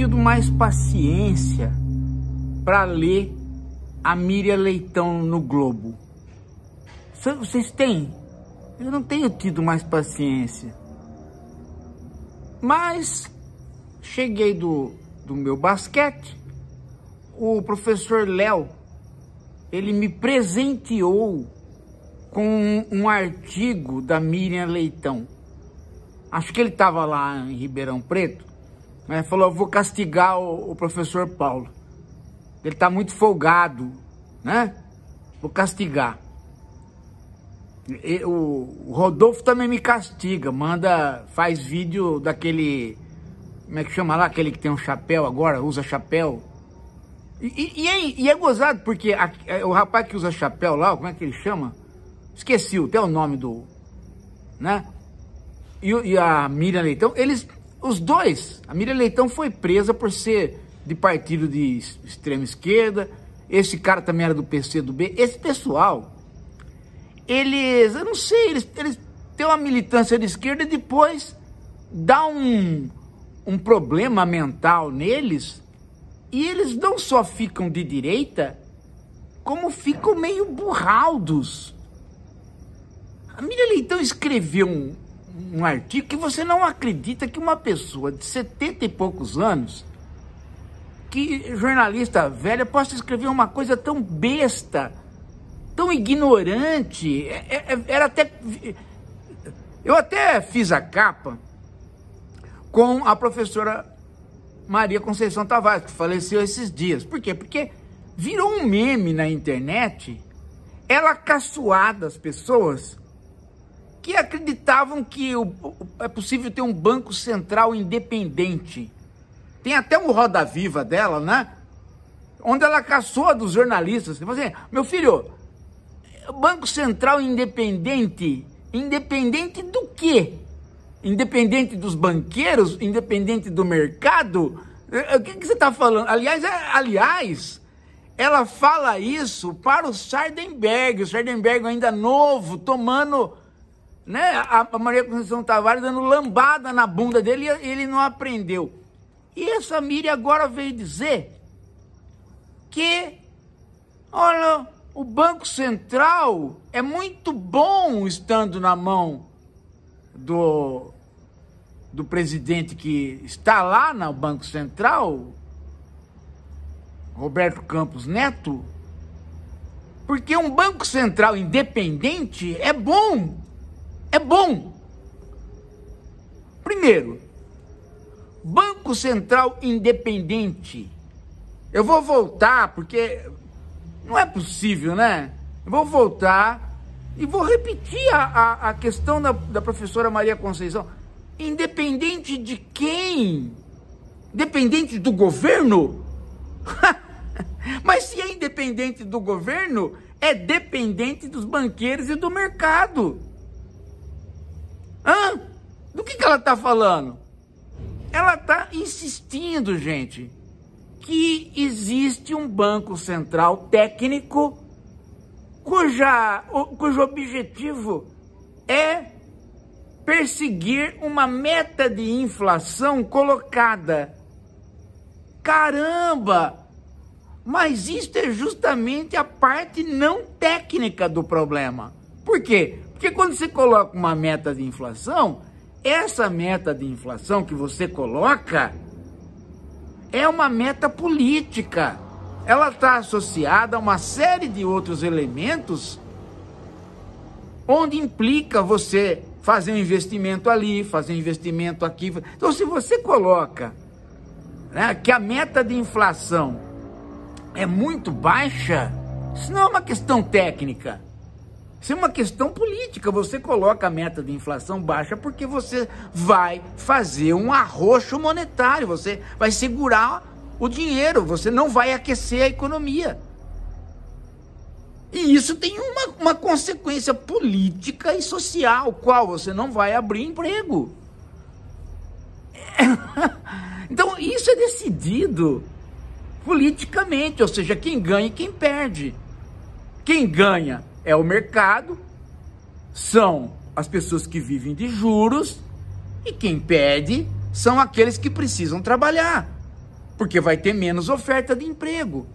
tido mais paciência para ler a Miriam Leitão no Globo. Vocês têm? Eu não tenho tido mais paciência. Mas cheguei do meu basquete, o professor Léo, ele me presenteou com um artigo da Miriam Leitão. Acho que ele estava lá em Ribeirão Preto, né? Falou, eu vou castigar o professor Paulo. Ele está muito folgado, né? Vou castigar. O Rodolfo também me castiga, faz vídeo daquele, como é que chama lá, aquele que tem um chapéu agora, usa chapéu. E é gozado, porque o rapaz que usa chapéu lá, como é que ele chama? Esqueci até o nome do, né? E a Miriam Leitão, os dois, a Miriam Leitão foi presa por ser de partido de extrema esquerda, esse cara também era do PCdoB, esse pessoal, eu não sei, eles têm uma militância de esquerda e depois dá um problema mental neles, e eles não só ficam de direita, como ficam meio burraldos. A Miriam Leitão escreveu um artigo que você não acredita que uma pessoa de 70 e poucos anos, que jornalista velha, possa escrever uma coisa tão besta, tão ignorante. Eu até fiz a capa com a professora Maria Conceição Tavares, que faleceu esses dias. Por quê? Porque virou um meme na internet, ela caçoar das pessoas que acreditavam que é possível ter um banco central independente. Tem até um Roda Viva dela, né? Onde ela caçoa dos jornalistas. Tipo assim, meu filho, Banco Central independente? Independente do quê? Independente dos banqueiros? Independente do mercado? O que você está falando? Aliás, ela fala isso para o Sardenberg ainda novo, tomando, né, a Maria Conceição Tavares dando lambada na bunda dele, e ele não aprendeu. E essa Miriam agora veio dizer que, olha, o Banco Central é muito bom estando na mão do presidente que está lá no Banco Central, Roberto Campos Neto, porque um Banco Central independente é bom. É bom. Primeiro, Banco Central independente. Eu vou voltar, porque não é possível, né? Eu vou voltar e vou repetir a questão da professora Maria Conceição. Independente de quem? Independente do governo? Mas se é independente do governo, é dependente dos banqueiros e do mercado. Do que ela está falando? Ela está insistindo, gente, que existe um banco central técnico cujo objetivo é perseguir uma meta de inflação colocada. Caramba! Mas isso é justamente a parte não técnica do problema. Por quê? Porque quando você coloca uma meta de inflação, essa meta de inflação que você coloca é uma meta política. Ela está associada a uma série de outros elementos onde implica você fazer um investimento ali, fazer um investimento aqui. Então, se você coloca, né, que a meta de inflação é muito baixa, isso não é uma questão técnica. Isso é uma questão política. Você coloca a meta de inflação baixa porque você vai fazer um arroxo monetário, você vai segurar o dinheiro, você não vai aquecer a economia. E isso tem uma consequência política e social, qual você não vai abrir emprego. Então isso é decidido politicamente, ou seja, quem ganha e quem perde. Quem ganha é o mercado, são as pessoas que vivem de juros, e quem perde são aqueles que precisam trabalhar. porque vai ter menos oferta de emprego.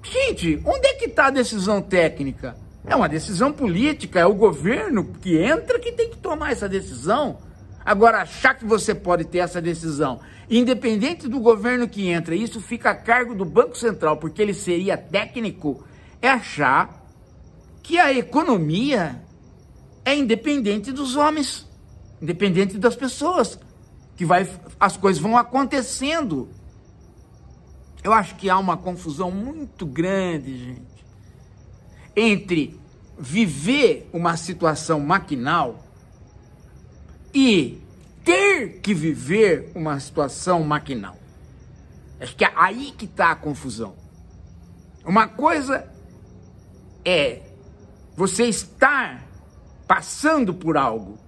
Gente, onde é que está a decisão técnica? É uma decisão política, é o governo que entra que tem que tomar essa decisão. Agora, achar que você pode ter essa decisão, independente do governo que entra, isso fica a cargo do Banco Central, porque ele seria técnico, é achar que a economia é independente dos homens, independente das pessoas, que as coisas vão acontecendo. Eu acho que há uma confusão muito grande, gente, entre viver uma situação maquinal e ter que viver uma situação maquinal. Acho que é aí que está a confusão. Uma coisa é você estar passando por algo.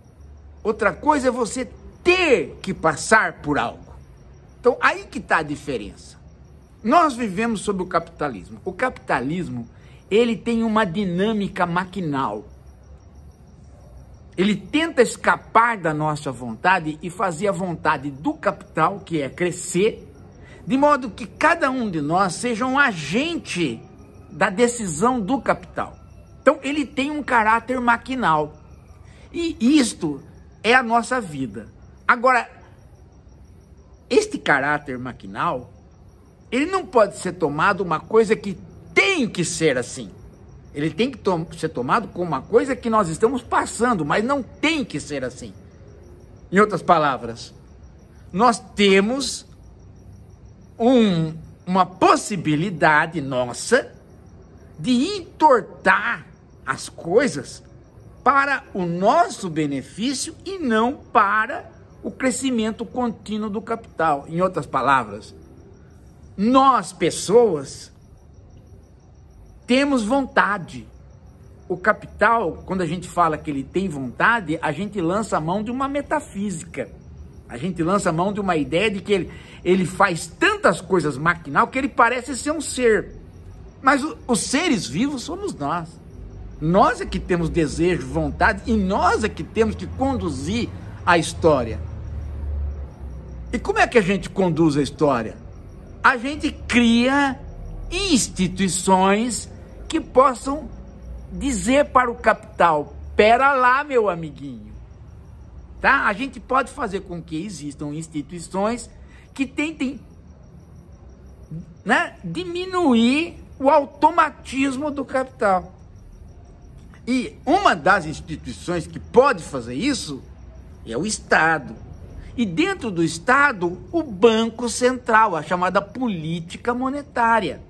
Outra coisa é você ter que passar por algo. Então, aí que está a diferença. Nós vivemos sob o capitalismo. O capitalismo, ele tem uma dinâmica maquinal. Ele tenta escapar da nossa vontade e fazer a vontade do capital, que é crescer, de modo que cada um de nós seja um agente da decisão do capital. Então, ele tem um caráter maquinal. E isto é a nossa vida. Agora, este caráter maquinal, ele não pode ser tomado uma coisa que tem que ser assim. Ele tem que ser tomado como uma coisa que nós estamos passando, mas não tem que ser assim. Em outras palavras, nós temos uma possibilidade nossa de entortar as coisas para o nosso benefício e não para o crescimento contínuo do capital. Em outras palavras, nós, pessoas, temos vontade. O capital, quando a gente fala que ele tem vontade, a gente lança a mão de uma metafísica. A gente lança a mão de uma ideia de que ele faz tantas coisas maquinal que ele parece ser um ser. Mas os seres vivos somos nós. Nós é que temos desejo, vontade, e nós é que temos que conduzir a história. E como é que a gente conduz a história? A gente cria instituições que possam dizer para o capital: pera lá, meu amiguinho, tá? A gente pode fazer com que existam instituições que tentem, né, diminuir o automatismo do capital. E uma das instituições que pode fazer isso é o Estado. E dentro do Estado, o Banco Central, a chamada política monetária.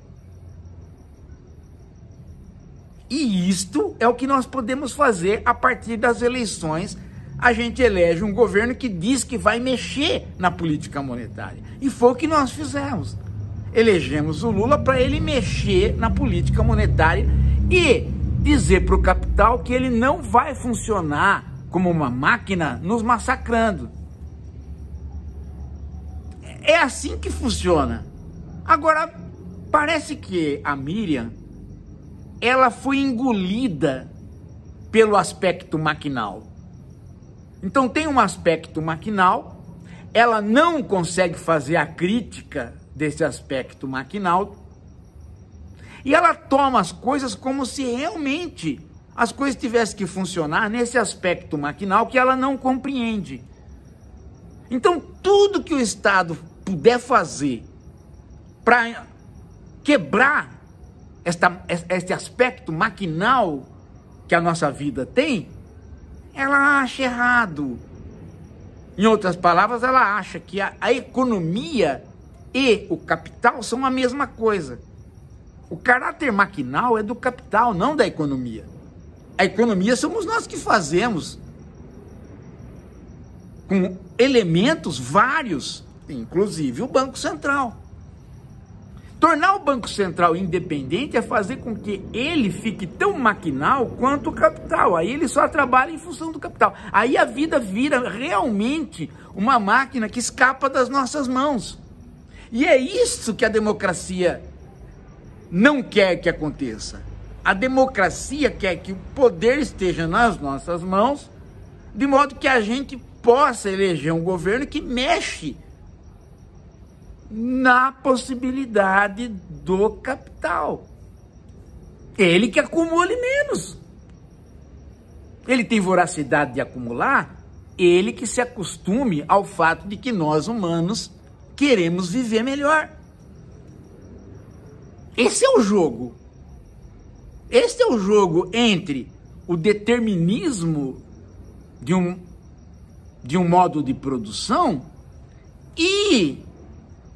E isto é o que nós podemos fazer a partir das eleições. A gente elege um governo que diz que vai mexer na política monetária. E foi o que nós fizemos. Elegemos o Lula para ele mexer na política monetária e dizer para o capital que ele não vai funcionar como uma máquina nos massacrando. É assim que funciona. Agora, parece que a Miriam, ela foi engolida pelo aspecto maquinal. Então tem um aspecto maquinal, ela não consegue fazer a crítica desse aspecto maquinal, e ela toma as coisas como se realmente as coisas tivessem que funcionar nesse aspecto maquinal que ela não compreende. Então tudo que o Estado puder fazer para quebrar este aspecto maquinal que a nossa vida tem, ela acha errado. Em outras palavras, ela acha que a economia e o capital são a mesma coisa. O caráter maquinal é do capital, não da economia. A economia somos nós que fazemos, com elementos vários, inclusive o Banco Central. Tornar o Banco Central independente é fazer com que ele fique tão maquinal quanto o capital. Aí ele só trabalha em função do capital. Aí a vida vira realmente uma máquina que escapa das nossas mãos. E é isso que a democracia não quer que aconteça. A democracia quer que o poder esteja nas nossas mãos, de modo que a gente possa eleger um governo que mexe na possibilidade do capital. Ele que acumule menos. Ele tem voracidade de acumular, ele que se acostume ao fato de que nós humanos queremos viver melhor. Esse é o jogo. Esse é o jogo entre o determinismo de um modo de produção e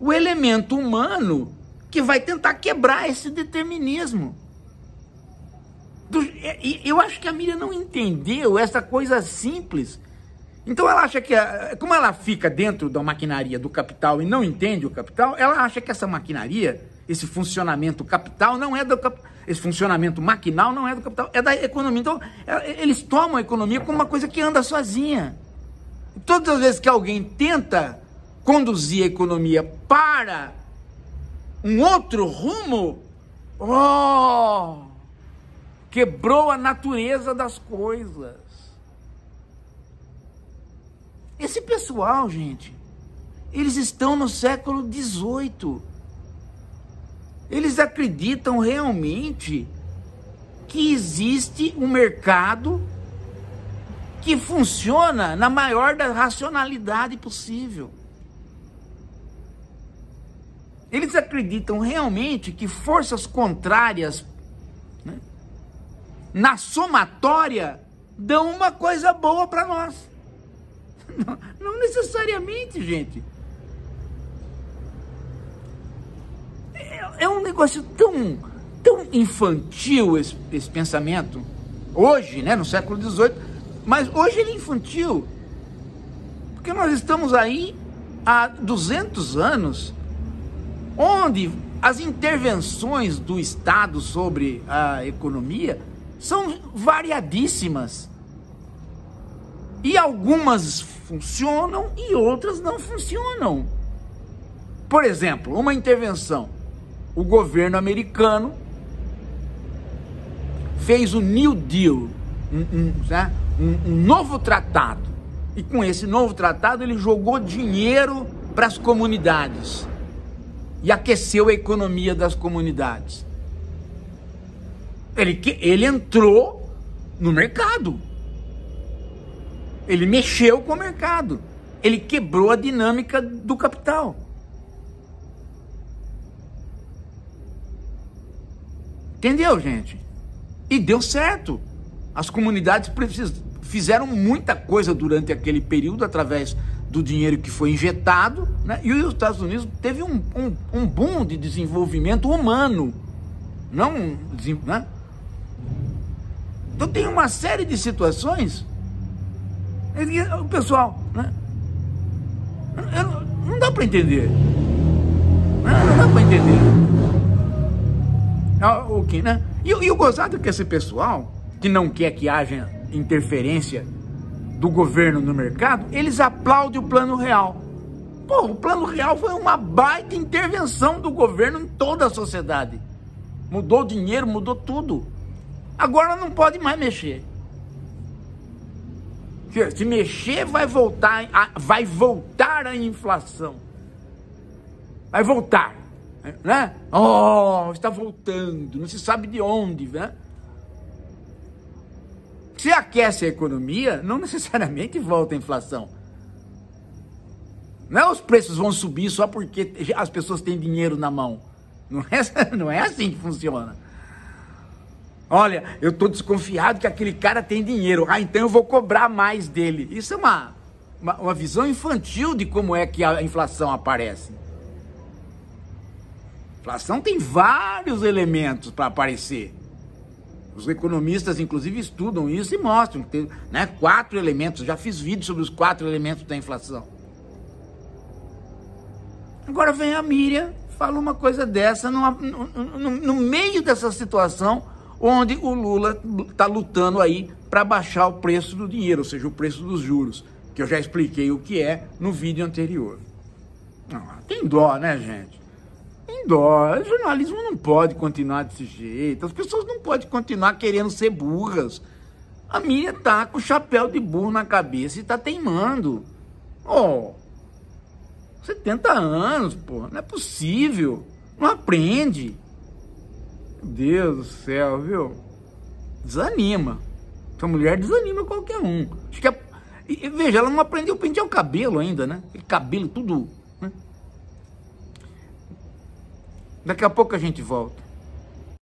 o elemento humano que vai tentar quebrar esse determinismo. Eu acho que a Miriam não entendeu essa coisa simples. Então ela acha que, como ela fica dentro da maquinaria do capital e não entende o capital, ela acha que essa maquinaria, esse funcionamento capital não é do capital, esse funcionamento maquinal não é do capital, é da economia. Então eles tomam a economia como uma coisa que anda sozinha. Todas as vezes que alguém tenta conduzir a economia para um outro rumo, quebrou a natureza das coisas. Esse pessoal, gente, eles estão no século XVIII. Eles acreditam realmente que existe um mercado que funciona na maior da racionalidade possível. Eles acreditam realmente que forças contrárias, né, na somatória, dão uma coisa boa para nós. Não necessariamente, gente. É um negócio tão infantil esse pensamento. Hoje, né, no século XVIII, mas hoje ele é infantil. Porque nós estamos aí há 200 anos, onde as intervenções do Estado sobre a economia são variadíssimas. E algumas funcionam e outras não funcionam. Por exemplo, uma intervenção. O governo americano fez o New Deal, um novo tratado. E com esse novo tratado ele jogou dinheiro para as comunidades e aqueceu a economia das comunidades. Ele entrou no mercado. Ele mexeu com o mercado. Ele quebrou a dinâmica do capital. Entendeu, gente? E deu certo. As comunidades fizeram muita coisa durante aquele período através do dinheiro que foi injetado, né? E os Estados Unidos teve um boom de desenvolvimento humano. Não, né? Então tem uma série de situações. O pessoal, né? Não dá para entender. Não dá para entender. O que, né? E o gozado é que esse pessoal, que não quer que haja interferência do governo no mercado, eles aplaudem o Plano Real. Pô, o Plano Real foi uma baita intervenção do governo em toda a sociedade. Mudou o dinheiro, mudou tudo. Agora não pode mais mexer. Se mexer, vai voltar a inflação. Vai voltar, né? Está voltando, não se sabe de onde, né? Se aquece a economia, não necessariamente volta a inflação. Não é os preços vão subir só porque as pessoas têm dinheiro na mão. Não é assim que funciona. Olha, eu estou desconfiado que aquele cara tem dinheiro. Então eu vou cobrar mais dele. Isso é uma visão infantil de como é que a inflação aparece. A inflação tem vários elementos para aparecer. Os economistas, inclusive, estudam isso e mostram que tem, né, 4 elementos. Já fiz vídeo sobre os 4 elementos da inflação. Agora vem a Miriam, fala uma coisa dessa no meio dessa situação, onde o Lula está lutando aí para baixar o preço do dinheiro, ou seja, o preço dos juros, que eu já expliquei o que é no vídeo anterior. Tem dó, né, gente? Tem dó. O jornalismo não pode continuar desse jeito. As pessoas não podem continuar querendo ser burras. A Miriam tá com o chapéu de burro na cabeça e tá teimando. 70 anos, pô, não é possível. Não aprende. Meu Deus do céu, viu? Desanima. Essa mulher desanima qualquer um. Acho que e veja, ela não aprendeu a pentear o cabelo ainda, né? Aquele cabelo tudo, né? Daqui a pouco a gente volta.